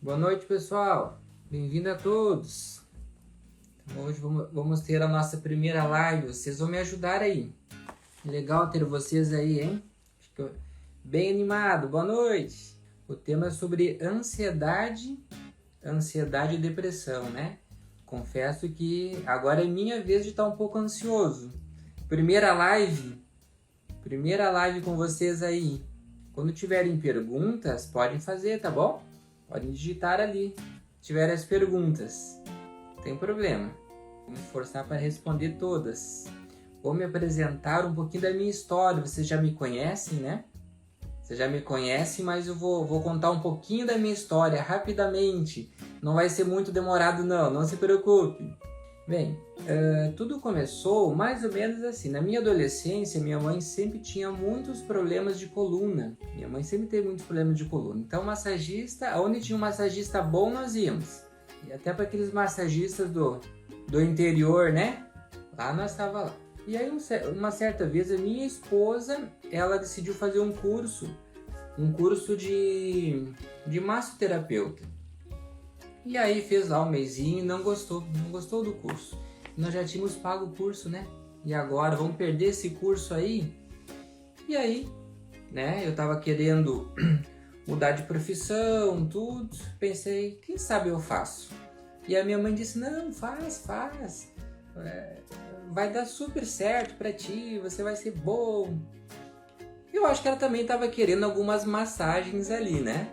Boa noite, pessoal. Bem-vindo a todos. Então, hoje vamos ter a nossa primeira live. Vocês vão me ajudar aí. Legal ter vocês aí, hein? Fico bem animado. Boa noite. O tema é sobre ansiedade e depressão, né? Confesso que agora é minha vez de estar um pouco ansioso. Primeira live com vocês aí. Quando tiverem perguntas, podem fazer, tá bom? Podem digitar ali. Se tiverem as perguntas, não tem problema. Vou me esforçar para responder todas. Vou me apresentar um pouquinho da minha história. Vocês já me conhecem, né? Vocês já me conhecem, mas eu vou contar um pouquinho da minha história rapidamente. Não vai ser muito demorado não se preocupe. Bem, tudo começou mais ou menos assim. Na minha adolescência, minha mãe sempre tinha muitos problemas de coluna. Minha mãe sempre teve muitos problemas de coluna. Então, massagista, onde tinha um massagista bom, nós íamos. E até para aqueles massagistas do interior, né? Lá nós estávamos lá. E aí, uma certa vez, a minha esposa, ela decidiu fazer um curso de massoterapeuta. E aí fez lá um mesinho e não gostou do curso. Nós já tínhamos pago o curso, né? E agora vamos perder esse curso aí? E aí, né? Eu tava querendo mudar de profissão, tudo. Pensei, quem sabe eu faço? E a minha mãe disse, não, faz. Vai dar super certo pra ti, você vai ser bom. Eu acho que ela também tava querendo algumas massagens ali, né?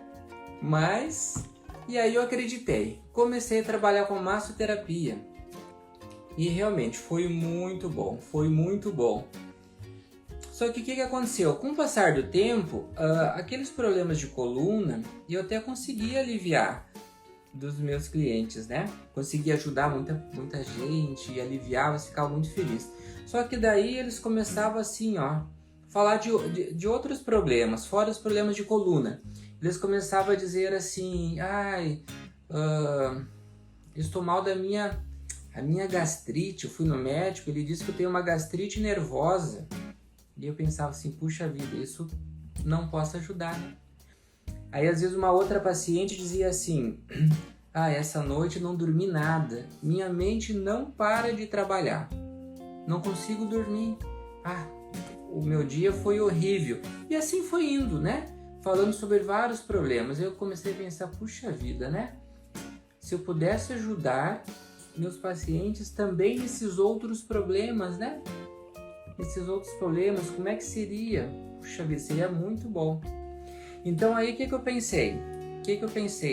E aí eu acreditei, comecei a trabalhar com massoterapia e realmente foi muito bom. Só que o que aconteceu? Com o passar do tempo, aqueles problemas de coluna eu até consegui aliviar dos meus clientes, né? Consegui ajudar muita gente, aliviava, ficava muito feliz. Só que daí eles começavam assim, falar de outros problemas, fora os problemas de coluna. Eles começavam a dizer assim, estou mal da minha gastrite, eu fui no médico, ele disse que eu tenho uma gastrite nervosa. E eu pensava assim, puxa vida, isso não posso ajudar, né? Aí às vezes uma outra paciente dizia assim, essa noite não dormi nada, minha mente não para de trabalhar, não consigo dormir, o meu dia foi horrível. E assim foi indo, né? Falando sobre vários problemas, eu comecei a pensar, puxa vida, né? Se eu pudesse ajudar meus pacientes também nesses outros problemas, né? Esses outros problemas, como é que seria? Puxa vida, seria muito bom. Então aí o que eu pensei?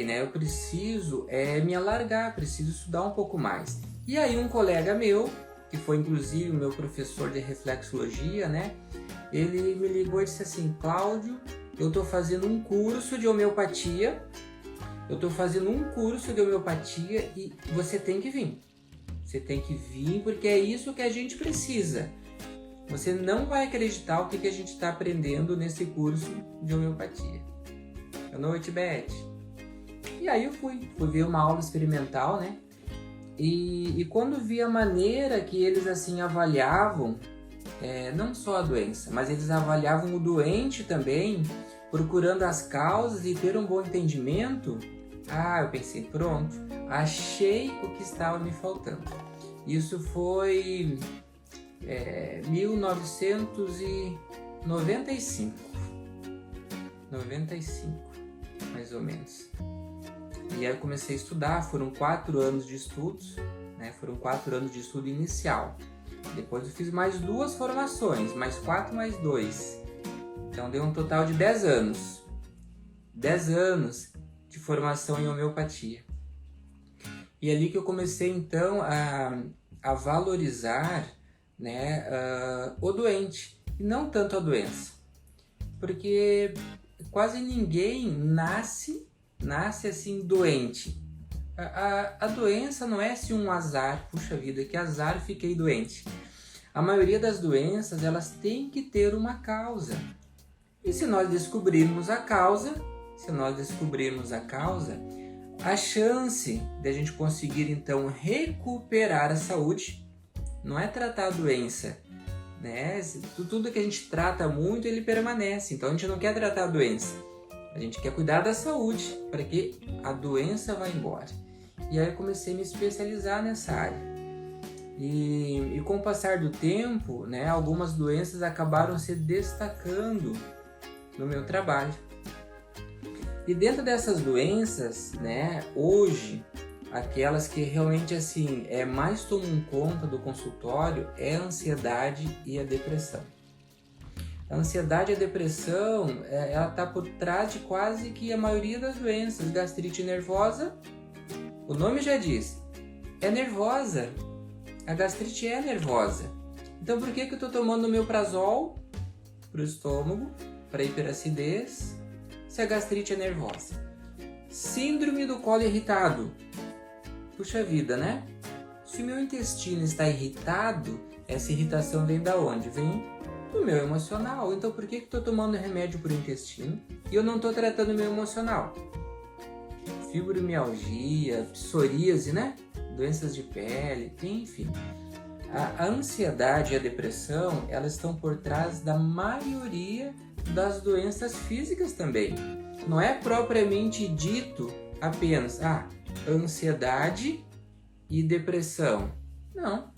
Né? Eu preciso me alargar, preciso estudar um pouco mais. E aí um colega meu, que foi inclusive o meu professor de reflexologia, né? Ele me ligou e disse assim, Cláudio, eu estou fazendo um curso de homeopatia, e você tem que vir. Você tem que vir porque é isso que a gente precisa. Você não vai acreditar o que a gente está aprendendo nesse curso de homeopatia. Boa noite, Beth. E aí eu fui ver uma aula experimental, né? E quando vi a maneira que eles assim avaliavam, não só a doença, mas eles avaliavam o doente também, procurando as causas e ter um bom entendimento, eu pensei, pronto, achei o que estava me faltando. Isso foi 1995, mais ou menos. E aí eu comecei a estudar, foram 4 anos de estudos, né? Foram 4 anos de estudo inicial. Depois eu fiz mais 2 formações, mais 4 mais 2. Então deu um total de 10 anos. 10 anos de formação em homeopatia. E ali que eu comecei então a valorizar, né, o doente, e não tanto a doença. Porque quase ninguém nasce assim doente. A doença não é assim um azar, puxa vida, que azar, fiquei doente. A maioria das doenças, elas têm que ter uma causa. E se nós descobrirmos a causa, a chance de a gente conseguir então recuperar a saúde, não é tratar a doença, né? Tudo que a gente trata muito, ele permanece. Então a gente não quer tratar a doença. A gente quer cuidar da saúde para que a doença vá embora. E aí eu comecei a me especializar nessa área. E com o passar do tempo, né, algumas doenças acabaram se destacando no meu trabalho. E dentro dessas doenças, né, hoje, aquelas que realmente assim, mais tomam conta do consultório é a ansiedade e a depressão. A ansiedade e a depressão, ela está por trás de quase que a maioria das doenças. Gastrite nervosa, o nome já diz, é nervosa. A gastrite é nervosa. Então por que eu estou tomando omeprazol para o estômago, para hiperacidez, se a gastrite é nervosa? Síndrome do colo irritado. Puxa vida, né? Se o meu intestino está irritado, essa irritação vem da onde? Vem do meu emocional. Então por que eu estou tomando remédio para o intestino e eu não estou tratando o meu emocional? Fibromialgia, psoríase, né? Doenças de pele, enfim. A ansiedade e a depressão, elas estão por trás da maioria das doenças físicas também. Não é propriamente dito apenas ansiedade e depressão. Não.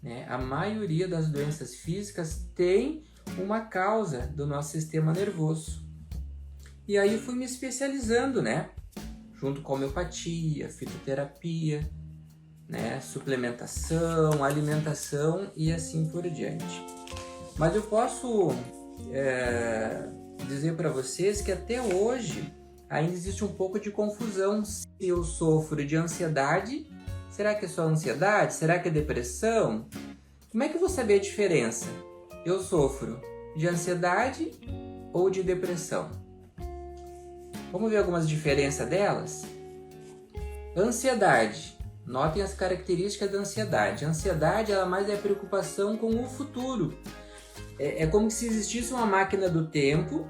Né? A maioria das doenças físicas tem uma causa do nosso sistema nervoso. E aí eu fui me especializando, né? Junto com a homeopatia, fitoterapia, né? Suplementação, alimentação e assim por diante. Mas eu posso dizer para vocês que até hoje ainda existe um pouco de confusão se eu sofro de ansiedade. Será que é só ansiedade? Será que é depressão? Como é que eu vou saber a diferença? Eu sofro de ansiedade ou de depressão? Vamos ver algumas diferenças delas? Ansiedade. Notem as características da ansiedade. A ansiedade, ela mais é preocupação com o futuro. É como se existisse uma máquina do tempo,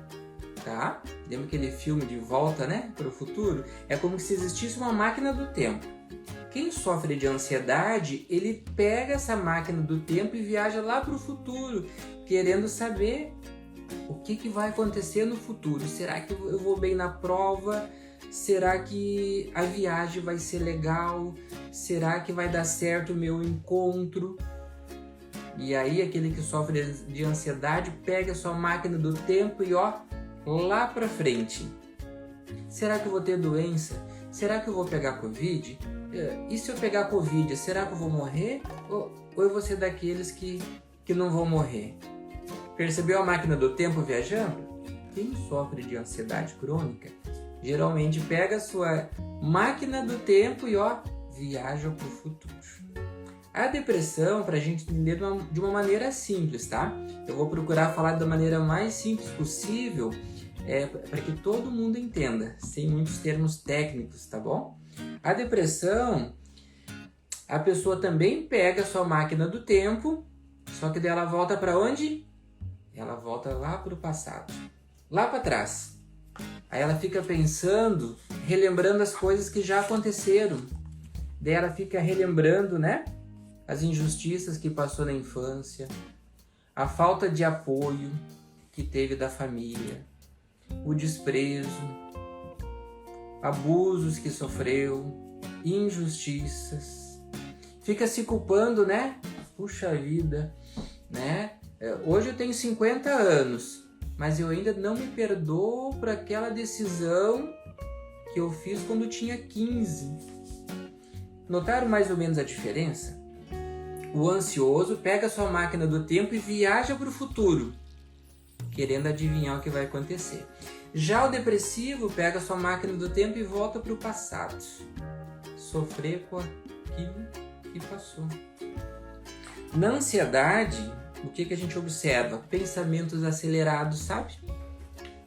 tá? Lembra aquele filme De Volta, né, para o Futuro? É como se existisse uma máquina do tempo. Quem sofre de ansiedade, ele pega essa máquina do tempo e viaja lá para o futuro, querendo saber o que vai acontecer no futuro. Será que eu vou bem na prova? Será que a viagem vai ser legal? Será que vai dar certo o meu encontro? E aí aquele que sofre de ansiedade pega a sua máquina do tempo e lá para frente. Será que eu vou ter doença? Será que eu vou pegar Covid? E se eu pegar Covid, será que eu vou morrer? Ou eu vou ser daqueles que não vão morrer? Percebeu a máquina do tempo viajando? Quem sofre de ansiedade crônica, geralmente pega a sua máquina do tempo e viaja para o futuro. A depressão, para a gente entender de uma maneira simples, tá? Eu vou procurar falar da maneira mais simples possível, para que todo mundo entenda, sem muitos termos técnicos, tá bom? A depressão, a pessoa também pega a sua máquina do tempo, só que daí ela volta para onde? Ela volta lá para o passado, lá para trás. Aí ela fica pensando, relembrando as coisas que já aconteceram. Daí ela fica relembrando, né? As injustiças que passou na infância, a falta de apoio que teve da família, o desprezo, abusos que sofreu, injustiças. Fica se culpando, né? Puxa vida, né? Hoje eu tenho 50 anos, mas eu ainda não me perdoo por aquela decisão que eu fiz quando tinha 15. Notaram mais ou menos a diferença? O ansioso pega a sua máquina do tempo e viaja para o futuro, querendo adivinhar o que vai acontecer. Já o depressivo pega a sua máquina do tempo e volta para o passado, sofrer com aquilo que passou. Na ansiedade, o que a gente observa? Pensamentos acelerados, sabe?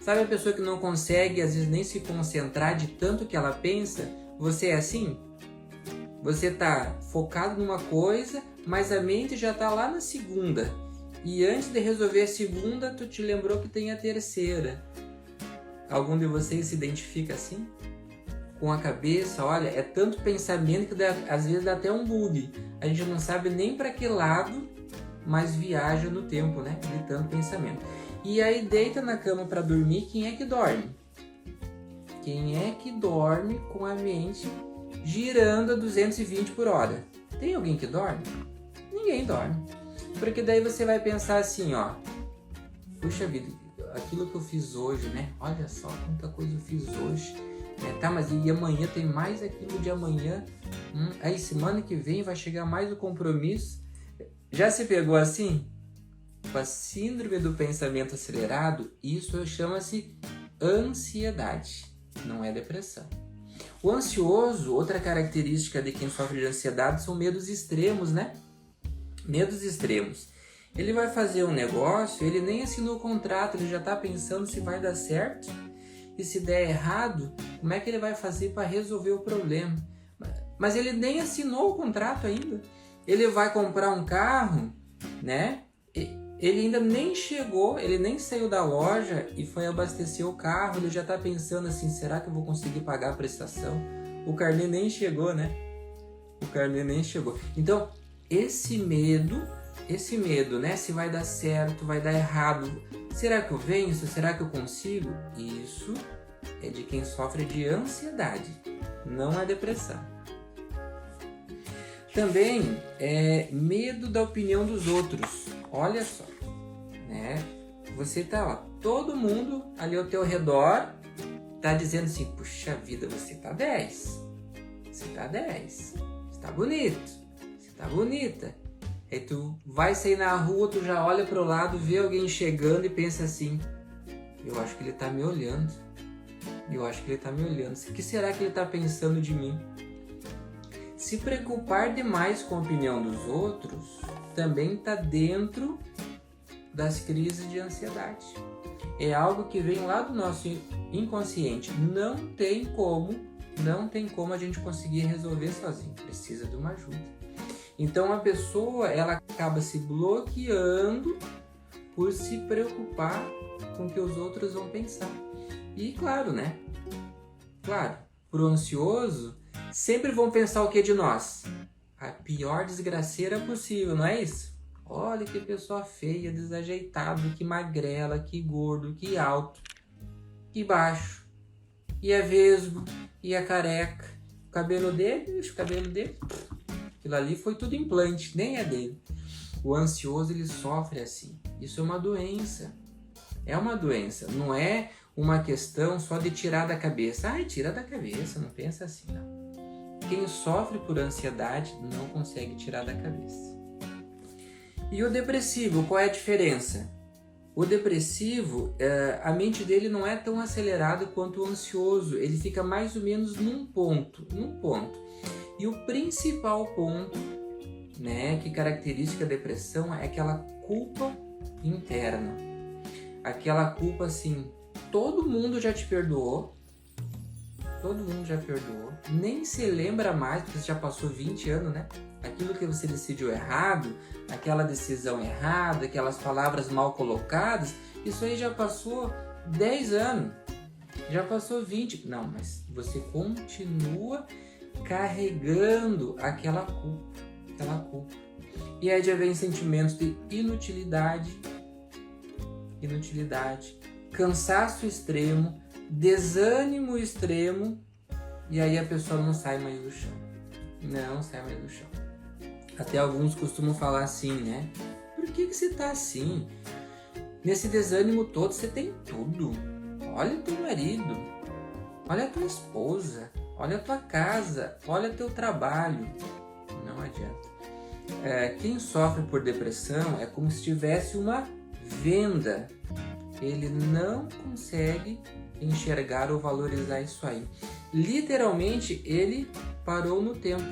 Sabe a pessoa que não consegue, às vezes, nem se concentrar de tanto que ela pensa? Você é assim? Você está focado numa coisa, mas a mente já está lá na segunda. E antes de resolver a segunda, tu te lembrou que tem a terceira. Algum de vocês se identifica assim? Com a cabeça, olha, é tanto pensamento que às vezes dá até um bug. A gente não sabe nem para que lado, mas viaja no tempo, né? De tanto pensamento. E aí deita na cama para dormir, quem é que dorme? Quem é que dorme com a mente girando a 220 por hora? Tem alguém que dorme? Ninguém dorme. Porque daí você vai pensar assim, ó. Puxa vida, aquilo que eu fiz hoje, né? Olha só quanta coisa eu fiz hoje. Tá, mas e amanhã tem mais aquilo de amanhã? Aí semana que vem vai chegar mais o compromisso. Já se pegou assim? Com a síndrome do pensamento acelerado, isso chama-se ansiedade, não é depressão. O ansioso, outra característica de quem sofre de ansiedade são medos extremos, né? Medos extremos. Ele vai fazer um negócio, ele nem assinou o contrato, ele já está pensando se vai dar certo. E se der errado, como é que ele vai fazer para resolver o problema? Mas ele nem assinou o contrato ainda. Ele vai comprar um carro, né? Ele ainda nem chegou, ele nem saiu da loja e foi abastecer o carro. Ele já está pensando assim, será que eu vou conseguir pagar a prestação? O carnê nem chegou, né? O carnê nem chegou. Então, esse medo, né? Se vai dar certo, vai dar errado. Será que eu venço? Será que eu consigo? Isso é de quem sofre de ansiedade, não é depressão. Também é medo da opinião dos outros. Olha só, né? Você tá, ó, todo mundo ali ao teu redor tá dizendo assim, puxa vida, você tá 10. Você tá 10. Você tá bonito. Você tá bonita. Aí tu vai sair na rua, tu já olha pro lado, vê alguém chegando e pensa assim, eu acho que ele tá me olhando. Eu acho que ele tá me olhando. O que será que ele tá pensando de mim? Se preocupar demais com a opinião dos outros também está dentro das crises de ansiedade. É algo que vem lá do nosso inconsciente. Não tem como a gente conseguir resolver sozinho. Precisa de uma ajuda. Então a pessoa ela acaba se bloqueando por se preocupar com o que os outros vão pensar. E claro, né? Claro, pro ansioso sempre vão pensar o que de nós? A pior desgraceira possível, não é isso? Olha que pessoa feia, desajeitado, que magrela, que gordo, que alto, que baixo, e é vesgo, e é careca. O cabelo dele, aquilo ali foi tudo implante, nem é dele. O ansioso, ele sofre assim. Isso é uma doença. É uma doença, não é uma questão só de tirar da cabeça. Ai, tira da cabeça, não pensa assim, não. Quem sofre por ansiedade não consegue tirar da cabeça. E o depressivo, qual é a diferença? O depressivo, a mente dele não é tão acelerada quanto o ansioso. Ele fica mais ou menos num ponto. E o principal ponto, né, que caracteriza a depressão é aquela culpa interna. Aquela culpa assim, todo mundo já te perdoou. Todo mundo já perdoou, nem se lembra mais, porque você já passou 20 anos, né? Aquilo que você decidiu errado, aquela decisão errada, aquelas palavras mal colocadas, isso aí já passou 10 anos, já passou 20. Não, mas você continua carregando aquela culpa. E aí já vem sentimentos de inutilidade, cansaço extremo, desânimo extremo, e aí a pessoa não sai mais do chão. Até alguns costumam falar assim, né? Por que você tá assim? Nesse desânimo todo você tem tudo. Olha teu marido, olha a tua esposa, olha a tua casa, olha teu trabalho. Não adianta. Quem sofre por depressão é como se tivesse uma venda. Ele não consegue enxergar ou valorizar isso aí. Literalmente, ele parou no tempo.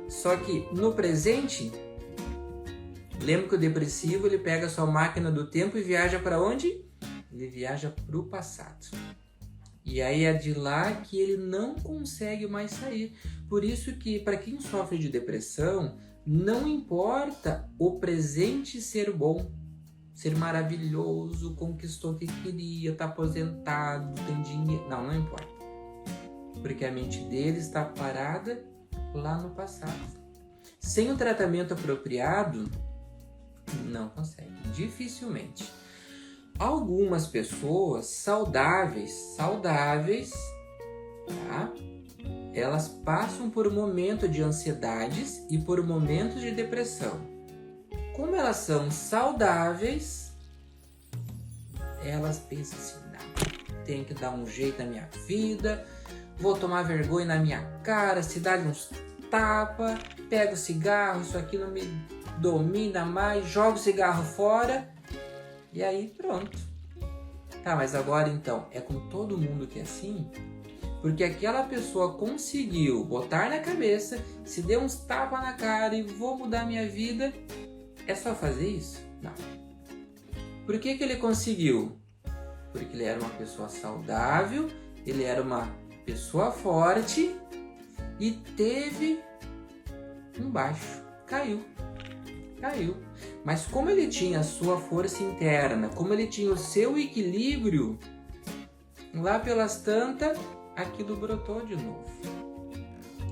Só que no presente, lembra que o depressivo ele pega a sua máquina do tempo e viaja para onde? Ele viaja para o passado. E aí é de lá que ele não consegue mais sair. Por isso que para quem sofre de depressão, não importa o presente ser bom, ser maravilhoso, conquistou o que queria, tá aposentado, tem dinheiro. Não importa. Porque a mente dele está parada lá no passado. Sem o tratamento apropriado, não consegue. Dificilmente. Algumas pessoas saudáveis, elas passam por um momento de ansiedades e por momentos de depressão. Como elas são saudáveis, elas pensam assim, não, tenho que dar um jeito na minha vida, vou tomar vergonha na minha cara, se dá uns tapa, pego o cigarro, isso aqui não me domina mais, jogo o cigarro fora e aí pronto. Tá, mas agora então, é com todo mundo que é assim? Porque aquela pessoa conseguiu botar na cabeça, se deu uns tapas na cara e vou mudar minha vida, é só fazer isso? Não. Por que ele conseguiu? Porque ele era uma pessoa saudável, ele era uma pessoa forte e teve um baixo, caiu. Mas como ele tinha a sua força interna, como ele tinha o seu equilíbrio, lá pelas tantas, aquilo brotou de novo.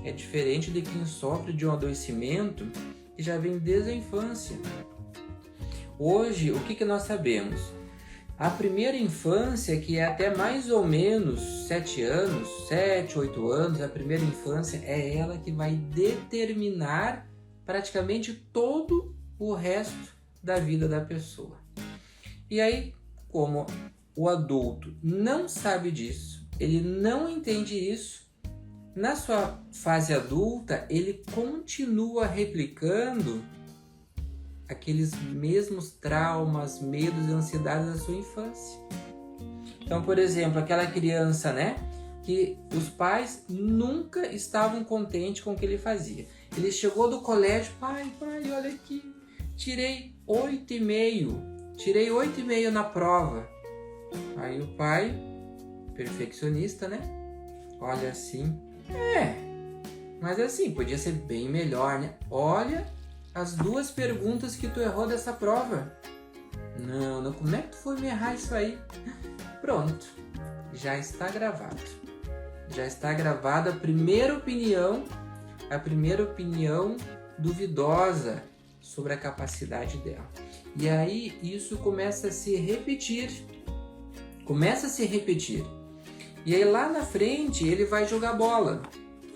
É diferente de quem sofre de um adoecimento que já vem desde a infância. Hoje, o que nós sabemos? A primeira infância, que é até mais ou menos 7 anos, 7, 8 anos, a primeira infância é ela que vai determinar praticamente todo o resto da vida da pessoa. E aí, como o adulto não sabe disso, ele não entende isso, na sua fase adulta, ele continua replicando aqueles mesmos traumas, medos e ansiedades da sua infância. Então, por exemplo, aquela criança, que os pais nunca estavam contentes com o que ele fazia. Ele chegou do colégio, pai, olha aqui, tirei 8,5 na prova. Aí o pai, perfeccionista, olha assim, mas assim, podia ser bem melhor, Olha as 2 perguntas que tu errou dessa prova. Não, como é que tu foi me errar isso aí? Pronto, já está gravado. Já está gravada a primeira opinião duvidosa sobre a capacidade dela. E aí isso começa a se repetir. E aí lá na frente ele vai jogar bola.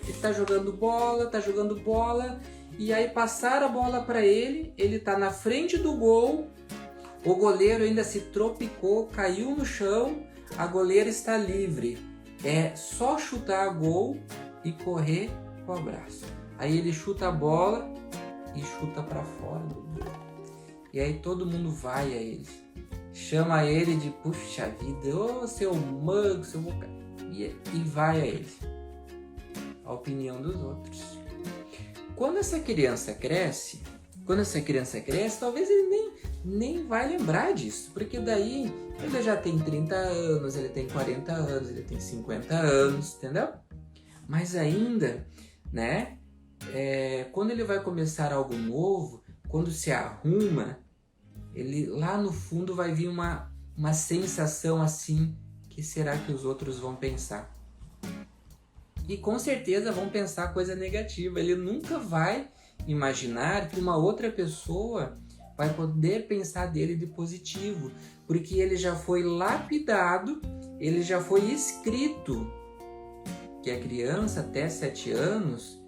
Ele tá jogando bola, e aí passaram a bola para ele, ele tá na frente do gol, o goleiro ainda se tropicou, caiu no chão, a goleira está livre. É só chutar gol e correr com o abraço. Aí ele chuta a bola e chuta para fora do gol. E aí todo mundo vai a ele. Chama ele de puxa vida, ô seu manco, seu boca. E vai a ele. A opinião dos outros. Quando essa criança cresce, talvez ele nem vai lembrar disso. Porque daí ele já tem 30 anos, ele tem 40 anos, ele tem 50 anos, entendeu? Mas ainda, quando ele vai começar algo novo, quando se arruma, ele lá no fundo vai vir uma sensação assim, que será que os outros vão pensar? E com certeza vão pensar coisa negativa. Ele nunca vai imaginar que uma outra pessoa vai poder pensar dele de positivo, porque ele já foi lapidado, ele já foi escrito que a criança até 7 anos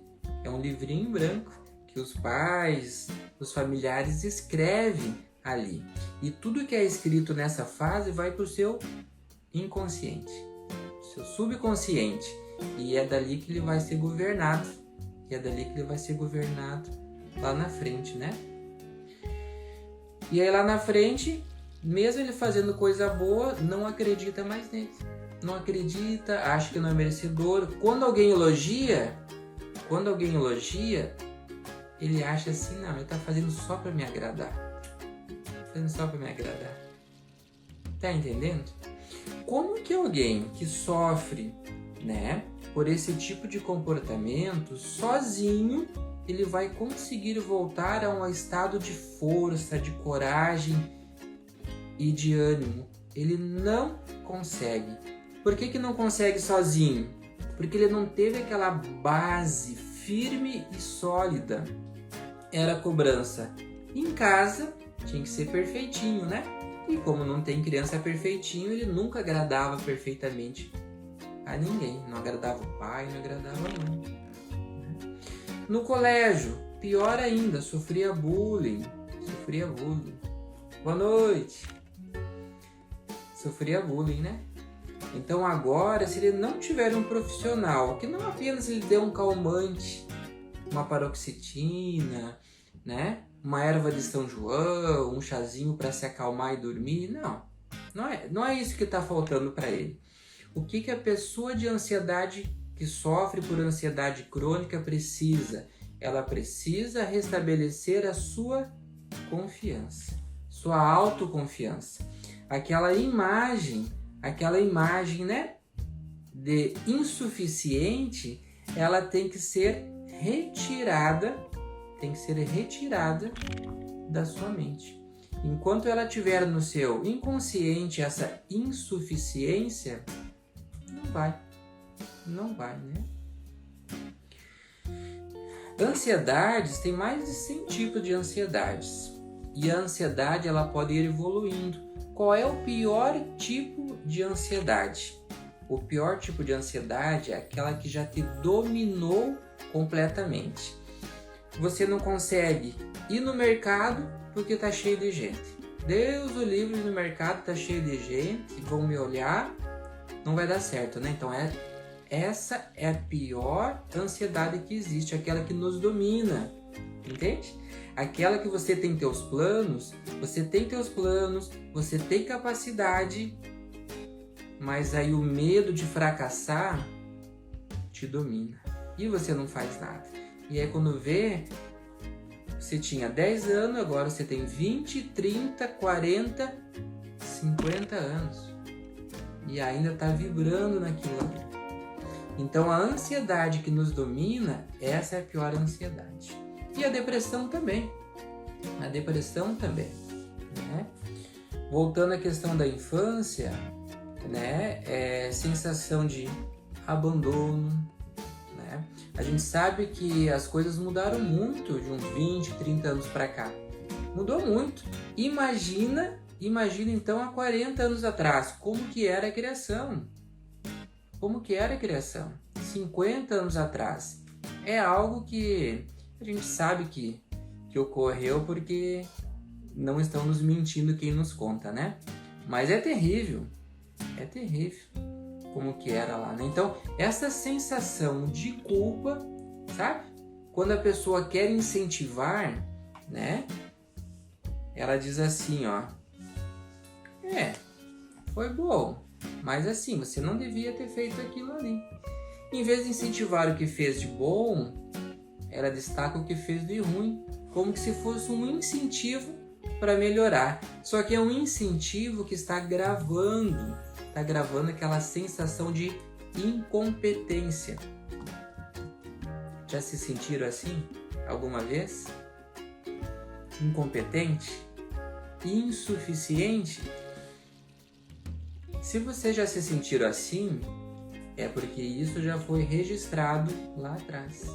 é um livrinho em branco que os pais, os familiares escrevem ali. E tudo que é escrito nessa fase vai para o seu inconsciente, seu subconsciente. E é dali que ele vai ser governado. Lá na frente, E aí lá na frente, mesmo ele fazendo coisa boa, não acredita mais nele. Não acredita, acha que não é merecedor. Quando alguém elogia, ele acha assim, não, ele tá fazendo só para me agradar. Tá entendendo? Como que alguém que sofre, por esse tipo de comportamento, sozinho, ele vai conseguir voltar a um estado de força, de coragem e de ânimo? Ele não consegue. Por que não consegue sozinho? Porque ele não teve aquela base firme e sólida. Era cobrança. Em casa, tinha que ser perfeitinho, E como não tem criança perfeitinho, ele nunca agradava perfeitamente a ninguém. Não agradava o pai, não agradava a mãe. No colégio, pior ainda, sofria bullying. Boa noite. Sofria bullying, né? Então agora, se ele não tiver um profissional que não apenas lhe dê um calmante, uma paroxetina, né? Uma erva de São João, um chazinho para se acalmar e dormir, não é isso que está faltando para ele. O que a pessoa de ansiedade, que sofre por ansiedade crônica, precisa? Ela precisa restabelecer a sua confiança, sua autoconfiança. Aquela imagem, né, de insuficiente, ela tem que ser retirada da sua mente. Enquanto ela tiver no seu inconsciente essa insuficiência, não vai, né? Ansiedades, tem mais de 100 tipos de ansiedades. E a ansiedade, ela pode ir evoluindo. Qual é o pior tipo de ansiedade? O pior tipo de ansiedade é aquela que já te dominou completamente. Você não consegue ir no mercado porque está cheio de gente. Deus o livre, no mercado está cheio de gente, vão me olhar, não vai dar certo, né? Então essa é a pior ansiedade que existe, aquela que nos domina, entende? Aquela que você tem teus planos, você tem capacidade, mas aí o medo de fracassar te domina e você não faz nada. E aí quando vê, você tinha 10 anos, agora você tem 20, 30, 40, 50 anos e ainda está vibrando naquilo ali. Então a ansiedade que nos domina, essa é a pior ansiedade. E a depressão também. Né? Voltando à questão da infância, né? Sensação de abandono. Né? A gente sabe que as coisas mudaram muito de uns 20, 30 anos para cá. Mudou muito. Imagina então há 40 anos atrás, como que era a criação. 50 anos atrás. É algo que a gente sabe que ocorreu porque não estão nos mentindo quem nos conta, né? Mas é terrível como que era lá, né? Então, essa sensação de culpa, sabe? Quando a pessoa quer incentivar, né? Ela diz assim, ó. Foi bom, mas assim, você não devia ter feito aquilo ali. Em vez de incentivar o que fez de bom, ela destaca o que fez de ruim, como que se fosse um incentivo para melhorar. Só que é um incentivo que está gravando aquela sensação de incompetência. Já se sentiram assim alguma vez? Incompetente? Insuficiente? Se você já se sentiu assim, é porque isso já foi registrado lá atrás.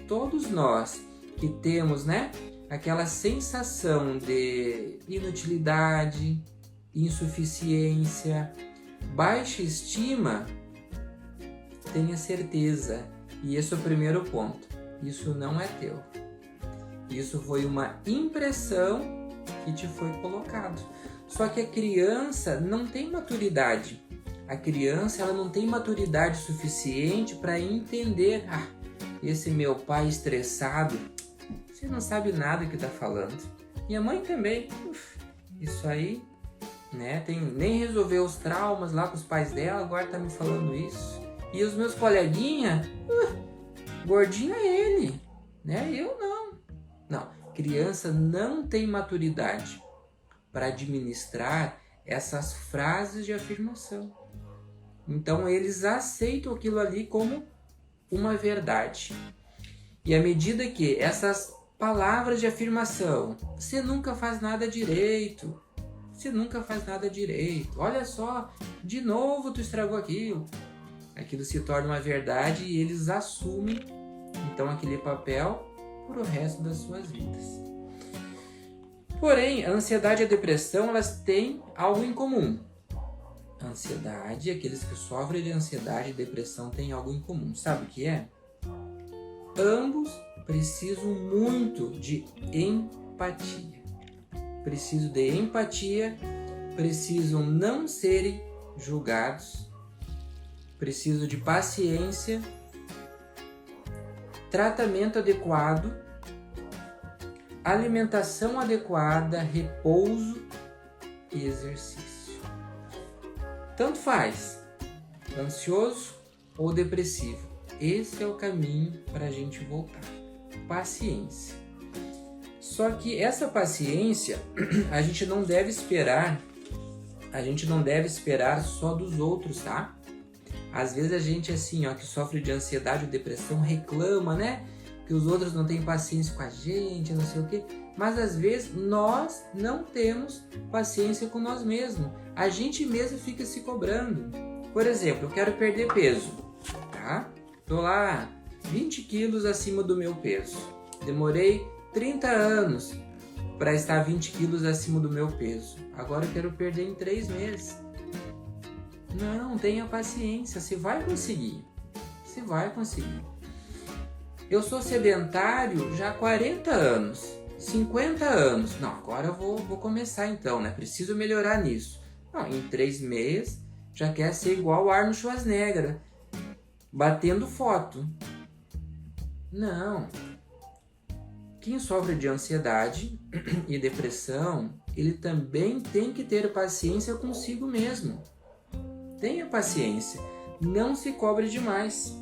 Todos nós que temos, né, aquela sensação de inutilidade, insuficiência, baixa estima, tenha certeza, e esse é o primeiro ponto, isso não é teu. Isso foi uma impressão que te foi colocado. Só que a criança não tem maturidade. A criança, ela não tem maturidade suficiente para entender. Esse meu pai estressado, você não sabe nada que está falando. Minha mãe também. Isso aí, né? Nem resolveu os traumas lá com os pais dela, agora tá me falando isso. E os meus coleguinhas, gordinho é ele, né? Eu não. Não, criança não tem maturidade para administrar essas frases de afirmação. Então eles aceitam aquilo ali como uma verdade. E à medida que essas palavras de afirmação, você nunca faz nada direito, olha só, de novo tu estragou aquilo se torna uma verdade e eles assumem então aquele papel por o resto das suas vidas. Porém, a ansiedade e a depressão, elas têm algo em comum. ansiedade, aqueles que sofrem de ansiedade e depressão têm algo em comum. Sabe o que é? Ambos precisam muito de empatia. Precisam de empatia, precisam não serem julgados, precisam de paciência, tratamento adequado, alimentação adequada, repouso e exercício. Tanto faz, ansioso ou depressivo. Esse é o caminho para a gente voltar. Paciência. Só que essa paciência a gente não deve esperar só dos outros, tá? Às vezes a gente assim, ó, que sofre de ansiedade ou depressão reclama, né? Que os outros não têm paciência com a gente, não sei o quê. Mas às vezes nós não temos paciência com nós mesmos. A gente mesmo fica se cobrando. Por exemplo, eu quero perder peso, tá? Tô lá 20 quilos acima do meu peso. Demorei 30 anos para estar 20 quilos acima do meu peso. Agora eu quero perder em 3 meses. Não, tenha paciência, você vai conseguir. Você vai conseguir. Eu sou sedentário já há 40 anos, 50 anos. Não, agora eu vou começar então, né? Preciso melhorar nisso. Não, em 3 meses já quer ser igual o Arnold Schwarzenegger, batendo foto. Não. Quem sofre de ansiedade e depressão, ele também tem que ter paciência consigo mesmo. Tenha paciência. Não se cobre demais.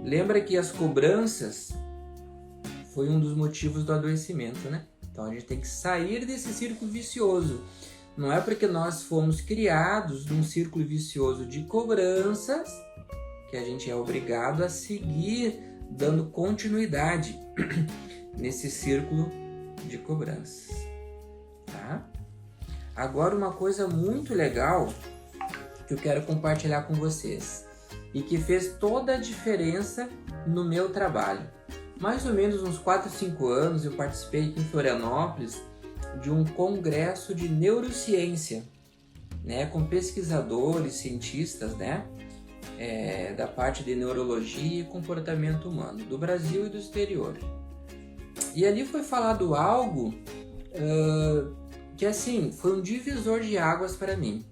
Lembra que as cobranças foi um dos motivos do adoecimento, né? Então a gente tem que sair desse círculo vicioso. Não é porque nós fomos criados num círculo vicioso de cobranças que a gente é obrigado a seguir dando continuidade nesse círculo de cobranças, tá? Agora uma coisa muito legal que eu quero compartilhar com vocês e que fez toda a diferença no meu trabalho. Mais ou menos uns 4, 5 anos eu participei aqui em Florianópolis de um congresso de neurociência, né, com pesquisadores, cientistas, né, da parte de neurologia e comportamento humano, do Brasil e do exterior. E ali foi falado algo que assim, foi um divisor de águas para mim.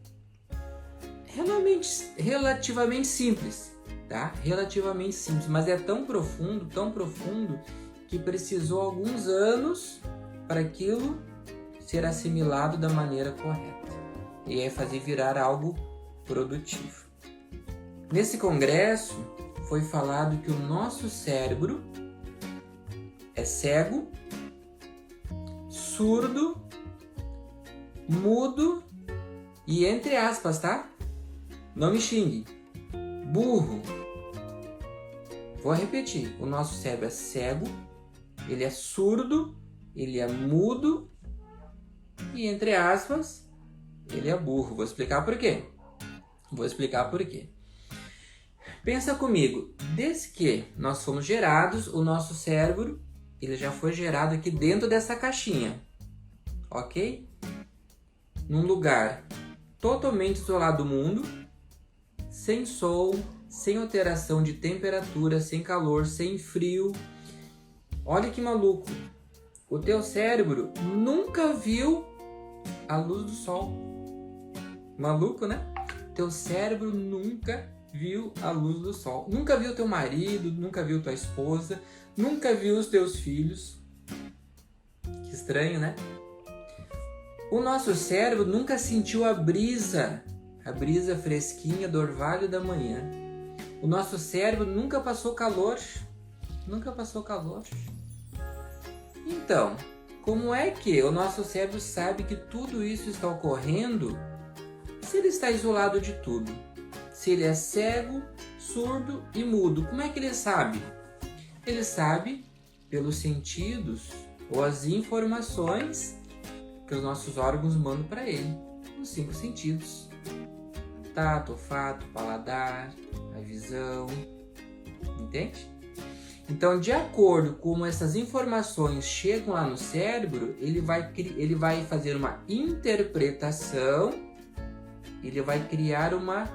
Relativamente simples, tá? Relativamente simples, mas é tão profundo, que precisou alguns anos para aquilo ser assimilado da maneira correta e aí fazer virar algo produtivo. Nesse congresso foi falado que o nosso cérebro é cego, surdo, mudo e, entre aspas, tá? Não me xingue, burro. Vou repetir, o nosso cérebro é cego, ele é surdo, ele é mudo e, entre aspas, ele é burro. Vou explicar por quê. Pensa comigo, desde que nós fomos gerados, o nosso cérebro ele já foi gerado aqui dentro dessa caixinha, ok? Num lugar totalmente isolado do mundo, sem sol, sem alteração de temperatura, sem calor, sem frio. Olha que maluco, o teu cérebro nunca viu a luz do sol. Maluco, né? Teu cérebro nunca viu a luz do sol. Nunca viu teu marido, nunca viu tua esposa, nunca viu os teus filhos. Que estranho, né? O nosso cérebro nunca sentiu a brisa fresquinha do orvalho da manhã. O nosso cérebro nunca passou calor. Então, como é que o nosso cérebro sabe que tudo isso está ocorrendo se ele está isolado de tudo? Se ele é cego, surdo e mudo, como é que ele sabe? Ele sabe pelos sentidos ou as informações que os nossos órgãos mandam para ele, os 5 sentidos: tato, olfato, paladar, a visão, entende? Então, de acordo com como essas informações chegam lá no cérebro, ele vai fazer uma interpretação ele vai criar uma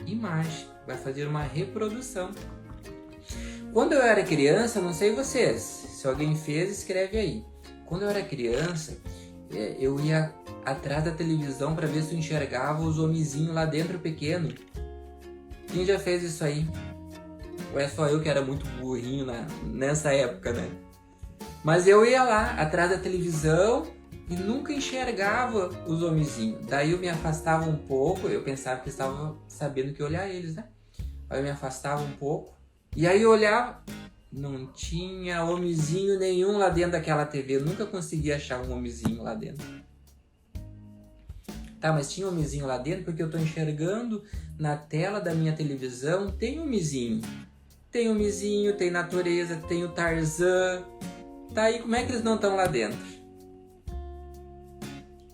imagem, vai fazer uma reprodução. Quando eu era criança, não sei vocês, se alguém fez, escreve aí. Quando eu era criança, eu ia atrás da televisão para ver se eu enxergava os homenzinhos lá dentro pequeno. Quem já fez isso aí? Ou é só eu que era muito burrinho nessa época, né? Mas eu ia lá atrás da televisão e nunca enxergava os homenzinhos. Daí eu me afastava um pouco, eu pensava que estava sabendo que olhar eles, né? Aí eu me afastava um pouco e aí eu olhava, não tinha homenzinho nenhum lá dentro daquela TV. Eu nunca conseguia achar um homenzinho lá dentro. Tá, mas tinha homenzinho lá dentro porque eu tô enxergando na tela da minha televisão, tem homenzinho. Tem homenzinho, tem natureza, tem o Tarzan. Tá aí, como é que eles não estão lá dentro?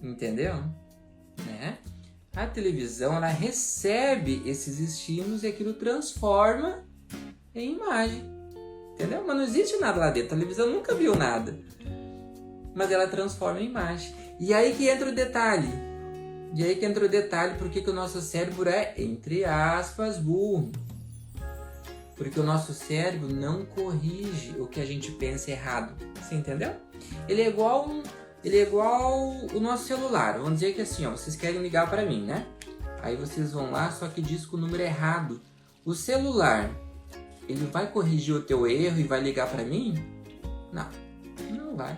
Entendeu? Né? A televisão, ela recebe esses estímulos e aquilo transforma em imagem. Entendeu? Mas não existe nada lá dentro. A televisão nunca viu nada. Mas ela transforma em imagem. E aí que entra o detalhe. Por que o nosso cérebro é, entre aspas, burro. Porque o nosso cérebro não corrige o que a gente pensa errado. Você entendeu? Ele é igual o nosso celular. Vamos dizer que assim, ó, vocês querem ligar para mim, né? Aí vocês vão lá, só que diz com o número errado. O celular, ele vai corrigir o teu erro e vai ligar para mim? Não vai.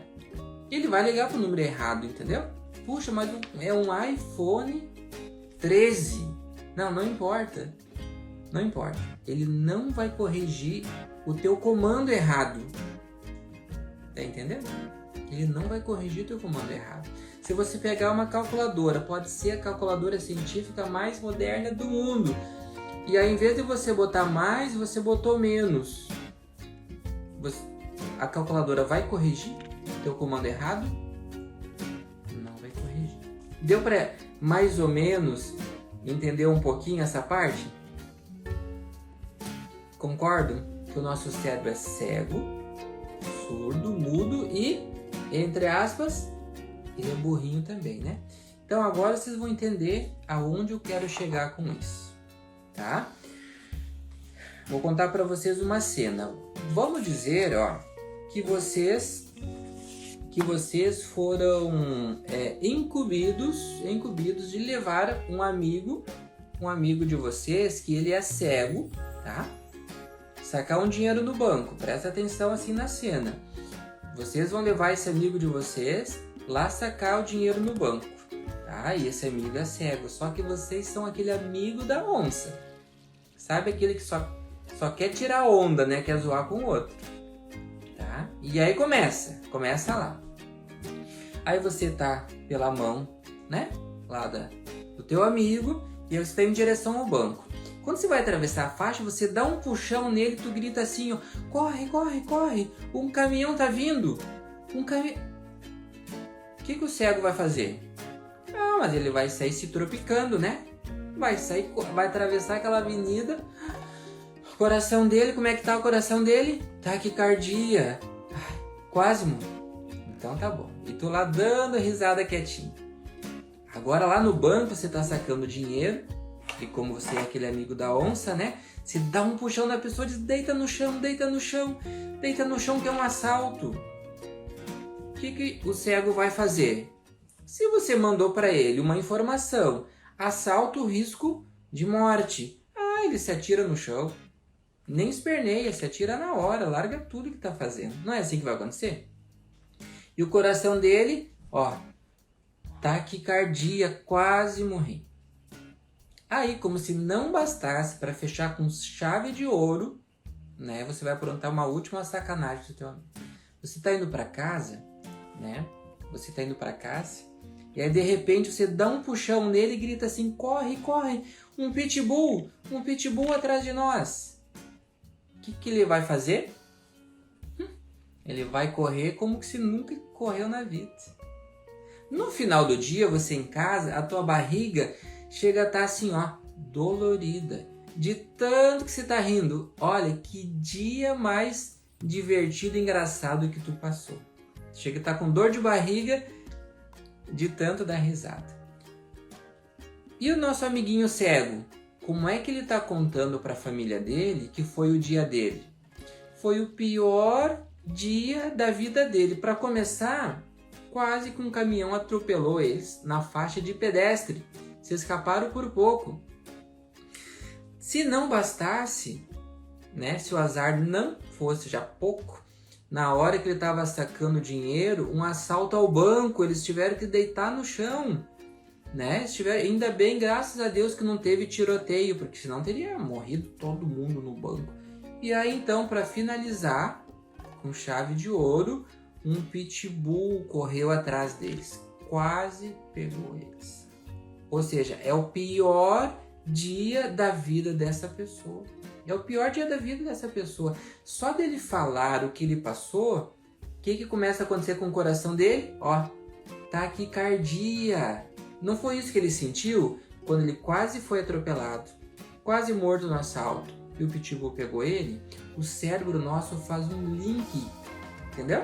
Ele vai ligar pro número errado, entendeu? Puxa, mas é um iPhone 13. Não importa. Não importa. Ele não vai corrigir o teu comando errado. Tá entendendo? Ele não vai corrigir o teu comando errado. Se você pegar uma calculadora, pode ser a calculadora científica mais moderna do mundo. E aí, em vez de você botar mais, você botou menos. A calculadora vai corrigir o teu comando errado? Não vai corrigir. Deu para mais ou menos entender um pouquinho essa parte? Concordam que o nosso cérebro é cego, surdo, mudo e, entre aspas, ele é burrinho também, né? Então agora vocês vão entender aonde eu quero chegar com isso, tá? Vou contar para vocês uma cena. Vamos dizer, ó, que vocês foram incumbidos de levar um amigo de vocês que ele é cego, tá? Sacar um dinheiro no banco. Presta atenção assim na cena. Vocês vão levar esse amigo de vocês lá sacar o dinheiro no banco, tá? E esse amigo é cego. Só que vocês são aquele amigo da onça. Sabe aquele que só quer tirar onda, né? Quer zoar com o outro, tá? E aí começa lá. Aí você tá pela mão, né? Lá do teu amigo e você tá em direção ao banco. Quando você vai atravessar a faixa, você dá um puxão nele, tu grita assim, ó, corre, corre, corre, um caminhão tá vindo, O que o cego vai fazer? Mas ele vai sair se tropicando, né? Vai atravessar aquela avenida, o coração dele, como é que tá o coração dele? Taquicardia, quase morreu. Então tá bom, e tu lá dando risada quietinho. Agora lá no banco você tá sacando dinheiro, e como você é aquele amigo da onça, né? Você dá um puxão na pessoa e diz, deita no chão, deita no chão, deita no chão que é um assalto. O que o cego vai fazer? Se você mandou para ele uma informação, assalto, risco de morte, ele se atira no chão. Nem esperneia, se atira na hora, larga tudo que tá fazendo. Não é assim que vai acontecer? E o coração dele, ó, taquicardia, quase morri. Aí, como se não bastasse, para fechar com chave de ouro, né? Você vai aprontar uma última sacanagem do teu amigo. Você tá indo para casa, né? Você tá indo para casa, e aí de repente você dá um puxão nele e grita assim, corre, corre, um pitbull atrás de nós. O que ele vai fazer? Ele vai correr como se nunca correu na vida. No final do dia, você em casa, a tua barriga chega a estar assim, ó, dolorida. De tanto que você tá rindo. Olha, que dia mais divertido e engraçado que tu passou. Chega a estar com dor de barriga de tanto dar risada. E o nosso amiguinho cego? Como é que ele está contando para a família dele que foi o dia dele? Foi o pior dia da vida dele. Para começar, quase que um caminhão atropelou eles na faixa de pedestre. Se escaparam por pouco. Se não bastasse, né, se o azar não fosse já pouco, na hora que ele estava sacando dinheiro, um assalto ao banco, eles tiveram que deitar no chão. Né? Ainda bem, graças a Deus, que não teve tiroteio, porque senão teria morrido todo mundo no banco. E aí então, para finalizar, com chave de ouro, um pitbull correu atrás deles, quase pegou eles. Ou seja, é o pior dia da vida dessa pessoa. É o pior dia da vida dessa pessoa. Só dele falar o que ele passou, o que começa a acontecer com o coração dele? Ó, taquicardia. Não foi isso que ele sentiu quando ele quase foi atropelado, quase morto no assalto, e o pitbull pegou ele? O cérebro nosso faz um link, entendeu?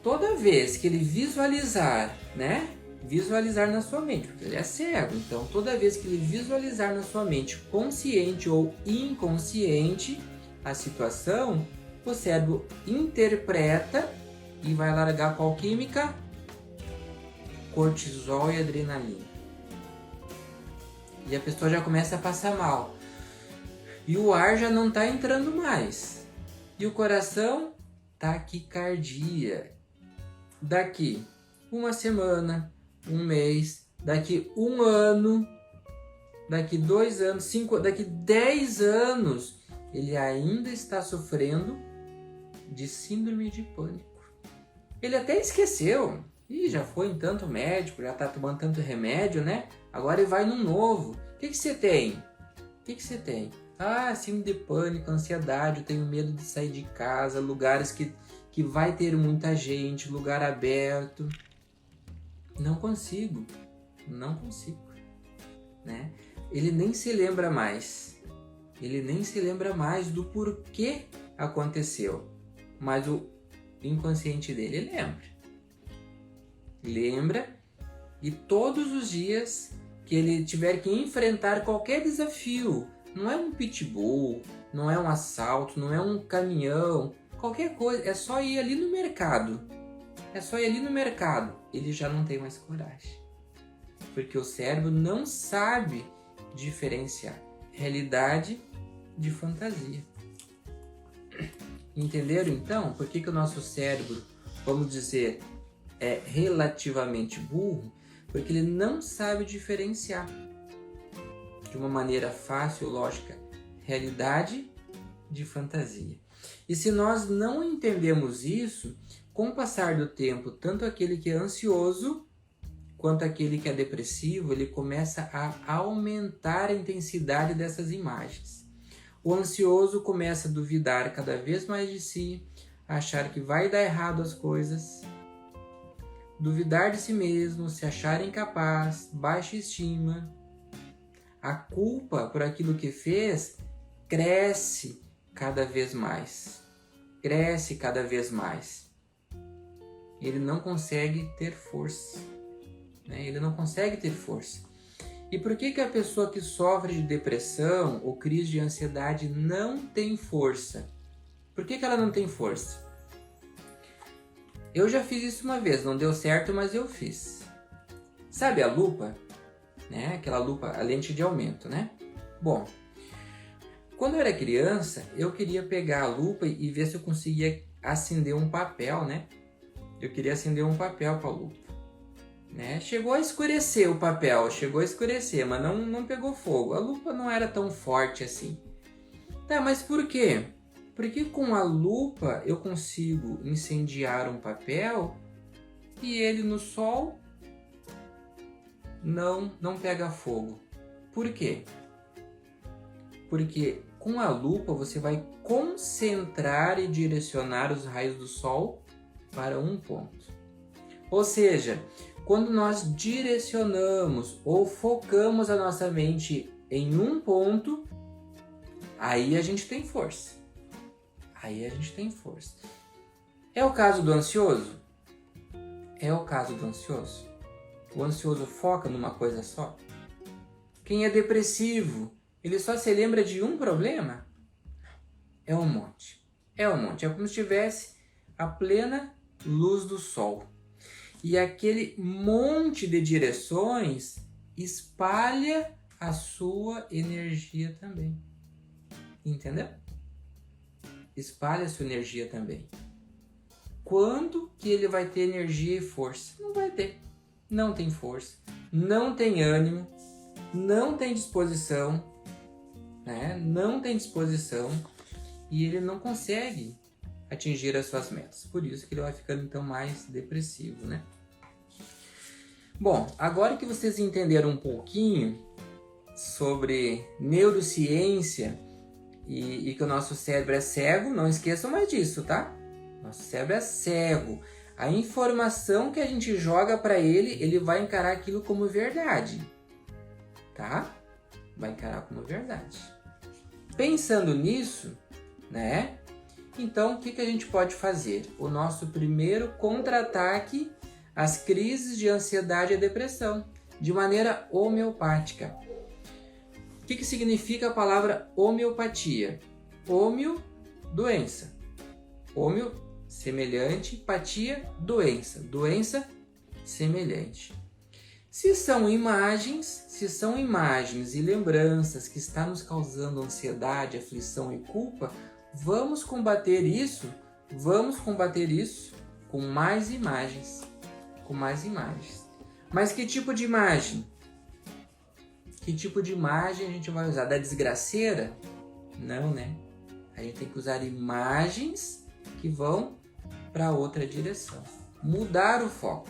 Toda vez que ele visualizar, né? Visualizar na sua mente, porque ele é cego. Então, toda vez que ele visualizar na sua mente, consciente ou inconsciente, a situação, o cérebro interpreta e vai largar qual química? Cortisol e adrenalina. E a pessoa já começa a passar mal. E o ar já não está entrando mais. E o coração, taquicardia. Daqui uma semana, um mês, daqui um ano, daqui 2 anos, 5, daqui 10 anos, ele ainda está sofrendo de síndrome de pânico. Ele até esqueceu. Ih, já foi em tanto médico, já tá tomando tanto remédio, né? Agora ele vai num novo. O que você tem? O que você tem? Ah, síndrome de pânico, ansiedade, eu tenho medo de sair de casa, lugares que vai ter muita gente, lugar aberto. Não consigo, né? Ele nem se lembra mais. Ele nem se lembra mais do porquê aconteceu. Mas o inconsciente dele lembra, e todos os dias que ele tiver que enfrentar qualquer desafio, não é um pitbull, não é um assalto, não é um caminhão, qualquer coisa, é só ir ali no mercado. Ele já não tem mais coragem. Porque o cérebro não sabe diferenciar realidade de fantasia. Entenderam então por que o nosso cérebro, vamos dizer, é relativamente burro? Porque ele não sabe diferenciar de uma maneira fácil, lógica, realidade de fantasia. E se nós não entendemos isso, com o passar do tempo, tanto aquele que é ansioso quanto aquele que é depressivo, ele começa a aumentar a intensidade dessas imagens. O ansioso começa a duvidar cada vez mais de si, a achar que vai dar errado as coisas, duvidar de si mesmo, se achar incapaz, baixa estima. A culpa por aquilo que fez cresce cada vez mais. Ele não consegue ter força. Ele não consegue ter força. E por que a pessoa que sofre de depressão ou crise de ansiedade não tem força? Por que ela não tem força? Eu já fiz isso uma vez, não deu certo, mas eu fiz. Sabe a lupa? Né? Aquela lupa, a lente de aumento, né? Bom, quando eu era criança, eu queria pegar a lupa e ver se eu conseguia acender um papel, né? Eu queria acender um papel com a lupa. Né? Chegou a escurecer o papel, mas não pegou fogo. A lupa não era tão forte assim. Tá, mas por quê? Porque com a lupa eu consigo incendiar um papel e ele no sol não pega fogo. Por quê? Porque com a lupa você vai concentrar e direcionar os raios do sol para um ponto. Ou seja, quando nós direcionamos ou focamos a nossa mente em um ponto, aí a gente tem força. É o caso do ansioso? É o caso do ansioso. O ansioso foca numa coisa só. Quem é depressivo, ele só se lembra de um problema? É um monte. É um monte. É como se tivesse a plena luz do sol. E aquele monte de direções espalha a sua energia também. Entendeu? Espalha a sua energia também. Quando que ele vai ter energia e força? Não vai ter. Não tem força, não tem ânimo, não tem disposição, né? Não tem disposição e ele não consegue atingir as suas metas. Por isso que ele vai ficando então mais depressivo, né? Bom, agora que vocês entenderam um pouquinho sobre neurociência e que o nosso cérebro é cego, não esqueçam mais disso, tá? Nosso cérebro é cego. A informação que a gente joga para ele vai encarar aquilo como verdade, tá? Vai encarar como verdade. Pensando nisso, né? Então, o que a gente pode fazer? O nosso primeiro contra-ataque às crises de ansiedade e depressão, de maneira homeopática. O que significa a palavra homeopatia? Homeo, doença. Homeo, semelhante, patia, doença. Doença, semelhante. Se são imagens e lembranças que está nos causando ansiedade, aflição e culpa, vamos combater isso com mais imagens. Mas que tipo de imagem? Que tipo de imagem a gente vai usar? Da desgraceira? Não, né? A gente tem que usar imagens que vão para outra direção. Mudar o foco,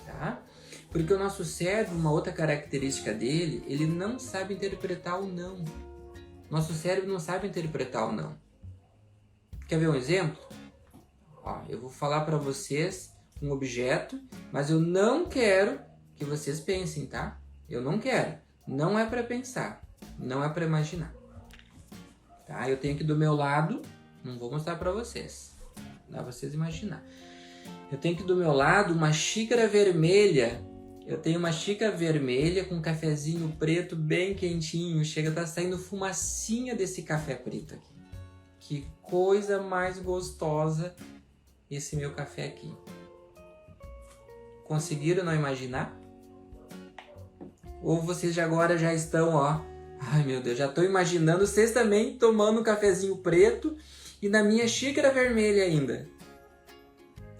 tá? Porque o nosso cérebro, uma outra característica dele, ele não sabe interpretar o não. Nosso cérebro não sabe interpretar o não. Quer ver um exemplo? Ó, eu vou falar para vocês um objeto, mas eu não quero que vocês pensem, tá? Eu não quero. Não é para pensar, não é para imaginar. Tá? Eu tenho aqui do meu lado, não vou mostrar para vocês, dá para vocês imaginar. Eu tenho aqui do meu lado uma xícara vermelha. Eu tenho uma xícara vermelha com um cafezinho preto bem quentinho. Chega a estar saindo fumacinha desse café preto aqui. Que coisa mais gostosa esse meu café aqui. Conseguiram não imaginar? Ou vocês agora já estão, ó... Ai meu Deus, já estou imaginando vocês também tomando um cafezinho preto e na minha xícara vermelha ainda.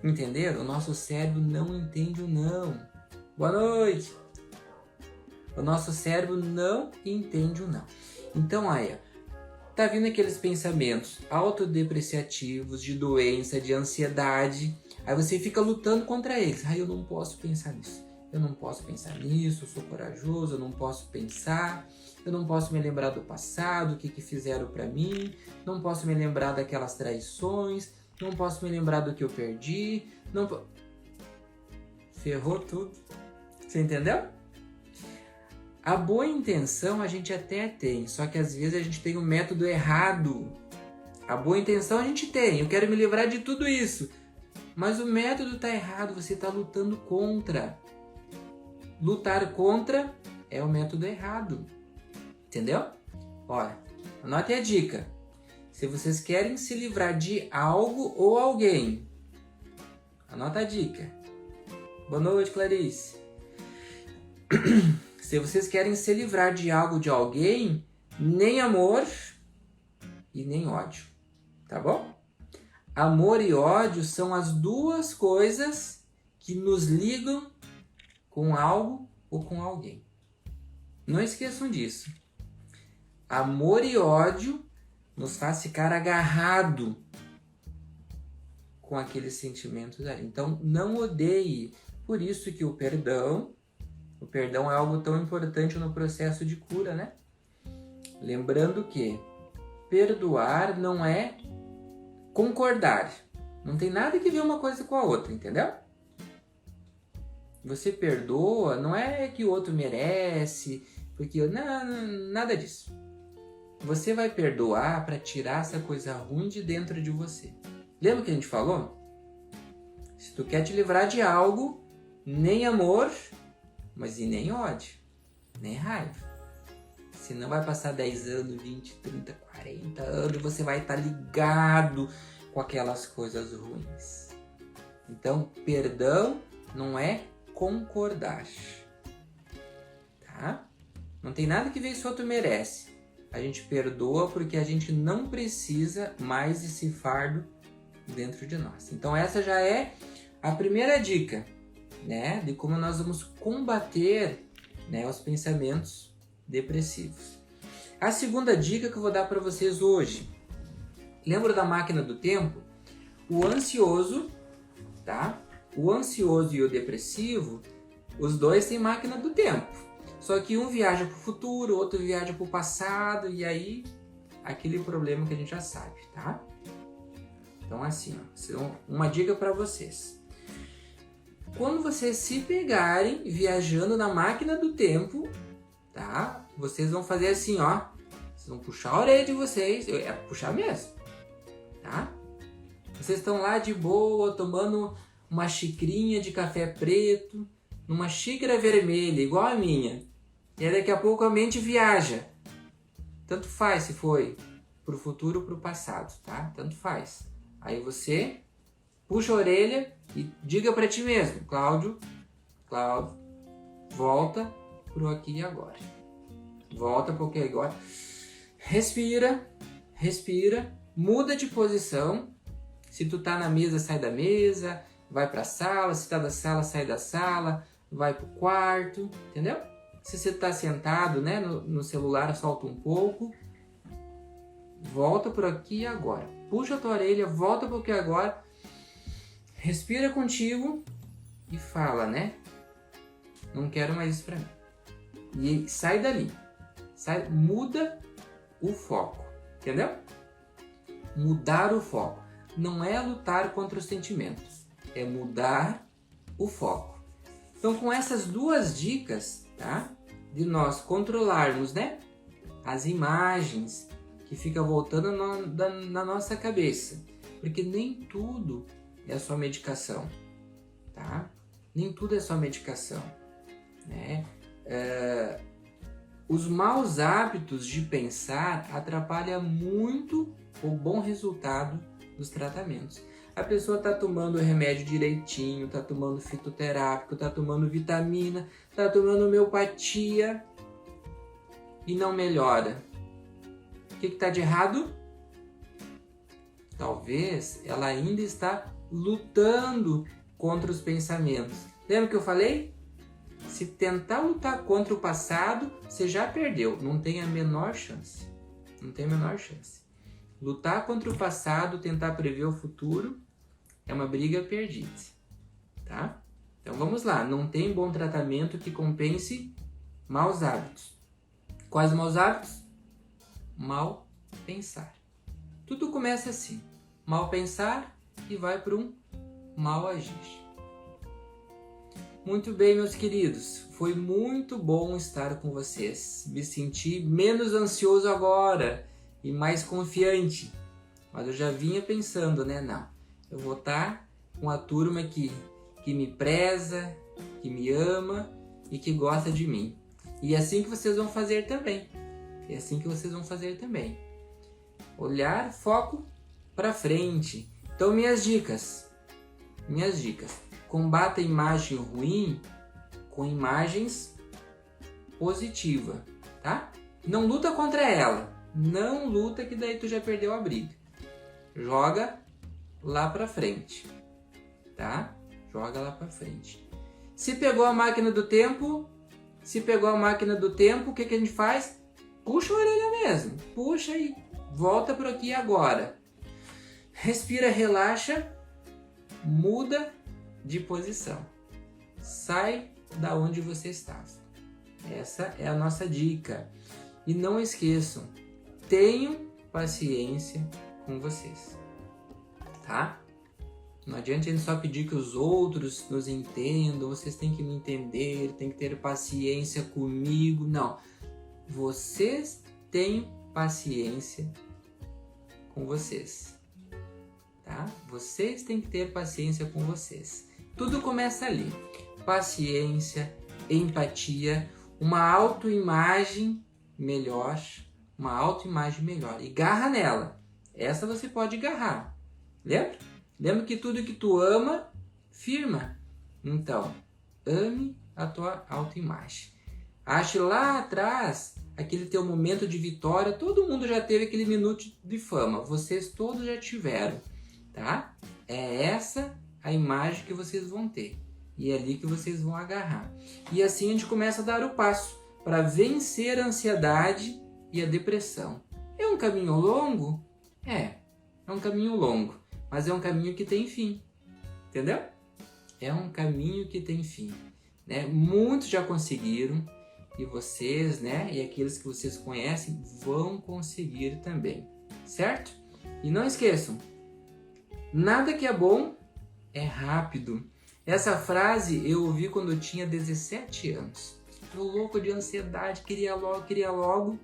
Entenderam? O nosso cérebro não entende o não. Boa noite! O nosso cérebro não entende o não. Então, olha, tá vindo aqueles pensamentos autodepreciativos, de doença, de ansiedade. Aí você fica lutando contra eles. Ai, eu não posso pensar nisso. Eu não posso pensar nisso, eu sou corajoso, eu não posso pensar. Eu não posso me lembrar do passado, o que fizeram pra mim. Não posso me lembrar daquelas traições. Não posso me lembrar do que eu perdi. Ferrou tudo. Você entendeu? A boa intenção a gente até tem, só que às vezes a gente tem um método errado. A boa intenção a gente tem, eu quero me livrar de tudo isso. Mas o método está errado, você está lutando contra. Lutar contra é o método errado. Entendeu? Olha, anote a dica. Se vocês querem se livrar de algo ou alguém, anota a dica. Boa noite, Clarice. Se vocês querem se livrar de algo ou de alguém, nem amor e nem ódio. Tá bom? Amor e ódio são as duas coisas que nos ligam com algo ou com alguém. Não esqueçam disso. Amor e ódio nos faz ficar agarrado com aqueles sentimentos ali. Então, não odeie. Por isso que o perdão é algo tão importante no processo de cura, né? Lembrando que perdoar não é concordar. Não tem nada que ver uma coisa com a outra, entendeu? Você perdoa, não é que o outro merece, porque não, nada disso. Você vai perdoar para tirar essa coisa ruim de dentro de você. Lembra que a gente falou? Se tu quer te livrar de algo, nem amor, mas e nem ódio, nem raiva. Senão vai passar 10 anos, 20, 30, 40 anos e você vai estar ligado com aquelas coisas ruins. Então, perdão não é concordar, tá? Não tem nada que esse outro merece. A gente perdoa porque a gente não precisa mais desse fardo dentro de nós. Então, essa já é a primeira dica, né? De como nós vamos combater, né, os pensamentos depressivos. A segunda dica que eu vou dar para vocês hoje. Lembra da máquina do tempo? O ansioso, tá? O ansioso e o depressivo, os dois têm máquina do tempo. Só que um viaja para o futuro, o outro viaja para o passado, e aí aquele problema que a gente já sabe, tá? Então assim, ó, uma dica para vocês. Quando vocês se pegarem viajando na máquina do tempo, tá? Vocês vão fazer assim, ó. Vocês vão puxar a orelha de vocês. É puxar mesmo, tá? Vocês estão lá de boa, tomando uma xicrinha de café preto, numa xícara vermelha, igual a minha. E aí daqui a pouco a mente viaja. Tanto faz se foi pro futuro ou pro passado, tá? Tanto faz. Aí você puxa a orelha e diga para ti mesmo, Cláudio, volta pro aqui e agora. Volta pro aqui e agora. Respira, muda de posição. Se tu tá na mesa, sai da mesa, vai pra sala. Se tá da sala, sai da sala, vai pro quarto, entendeu? Se você tá sentado, né, no celular, solta um pouco. Volta por aqui e agora. Puxa a tua orelha, volta pro aqui e agora. Respira contigo e fala, né? Não quero mais isso pra mim. E sai dali. Muda o foco. Entendeu? Mudar o foco. Não é lutar contra os sentimentos. É mudar o foco. Então, com essas duas dicas, tá? De nós controlarmos, né? As imagens que ficam voltando na nossa cabeça. Porque nem tudo é só medicação, tá? Nem tudo é só medicação, né? Os maus hábitos de pensar atrapalham muito o bom resultado dos tratamentos. A pessoa está tomando o remédio direitinho, está tomando fitoterápico, está tomando vitamina, está tomando homeopatia e não melhora. O que está de errado? Talvez ela ainda está lutando contra os pensamentos. Lembra que eu falei? Se tentar lutar contra o passado, você já perdeu. Não tem a menor chance. Não tem a menor chance. Lutar contra o passado, tentar prever o futuro, é uma briga perdida. Tá? Então vamos lá. Não tem bom tratamento que compense maus hábitos. Quais maus hábitos? Mal pensar. Tudo começa assim. Mal pensar e vai para um mal agir. Muito bem, meus queridos. Foi muito bom estar com vocês. Me senti menos ansioso agora e mais confiante. Mas eu já vinha pensando, né? Não, eu vou estar com a turma que me preza, que me ama e que gosta de mim. E é assim que vocês vão fazer também. É assim que vocês vão fazer também. Olhar, foco para frente. Então, minhas dicas. Combata a imagem ruim com imagens positivas, tá? Não luta contra ela. Não luta que daí tu já perdeu a briga. Joga lá pra frente, tá? Joga lá pra frente. Se pegou a máquina do tempo, o que a gente faz? Puxa a orelha mesmo. Puxa e volta por aqui agora. Respira, relaxa, muda de posição. Sai da onde você estava. Essa é a nossa dica. E não esqueçam, tenham paciência com vocês, tá? Não adianta a gente só pedir que os outros nos entendam, vocês têm que me entender, têm que ter paciência comigo. Não. Vocês têm paciência com vocês, tá? Vocês têm que ter paciência com vocês. Tudo começa ali. paciência, empatia, uma autoimagem melhor, e garra nela. Essa você pode garrar. Lembra? Lembra que tudo que tu ama, firma. Então, ame a tua autoimagem. Ache lá atrás aquele teu momento de vitória. Todo mundo já teve aquele minuto de fama. Vocês todos já tiveram, tá? É essa a imagem que vocês vão ter. E é ali que vocês vão agarrar. E assim a gente começa a dar o passo para vencer a ansiedade e a depressão. É um caminho longo? É um caminho longo. Mas é um caminho que tem fim. Entendeu? É um caminho que tem fim. Né? Muitos já conseguiram. E vocês, né? E aqueles que vocês conhecem vão conseguir também. Certo? E não esqueçam. Nada que é bom é rápido. Essa frase eu ouvi quando eu tinha 17 anos. Eu louco de ansiedade, queria logo.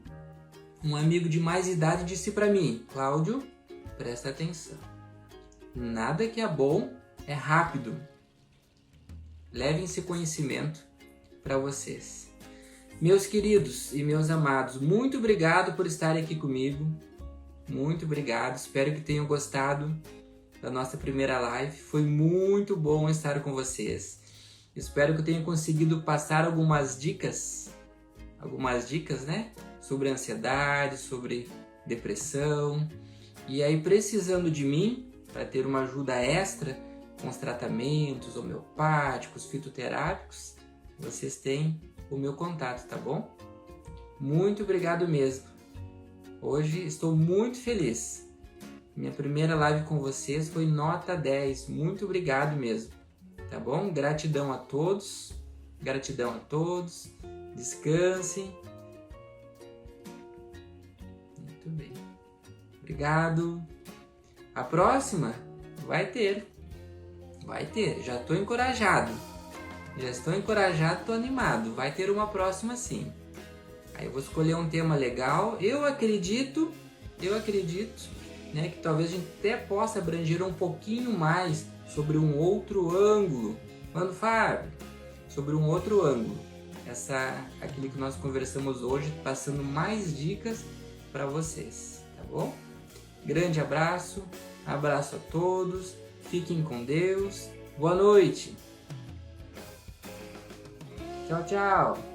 Um amigo de mais idade disse para mim: Cláudio, presta atenção. Nada que é bom é rápido. Levem esse conhecimento para vocês. Meus queridos e meus amados, muito obrigado por estarem aqui comigo. Muito obrigado. Espero que tenham gostado da nossa primeira live. Foi muito bom estar com vocês. Espero que eu tenha conseguido passar algumas dicas, né? Sobre ansiedade, sobre depressão. E aí, precisando de mim, para ter uma ajuda extra com os tratamentos homeopáticos, fitoterápicos, vocês têm o meu contato, tá bom? Muito obrigado mesmo. Hoje estou muito feliz. Minha primeira live com vocês foi nota 10. Muito obrigado mesmo. Tá bom? Gratidão a todos. Descansem. Muito bem. Obrigado. A próxima vai ter. Já estou encorajado. Estou animado. Vai ter uma próxima sim. Aí eu vou escolher um tema legal. Eu acredito, né, que talvez a gente até possa abranger um pouquinho mais sobre um outro ângulo. Mano Fábio, sobre um outro ângulo. Aquilo que nós conversamos hoje, passando mais dicas para vocês, tá bom? Grande abraço a todos, fiquem com Deus, boa noite. Tchau, tchau.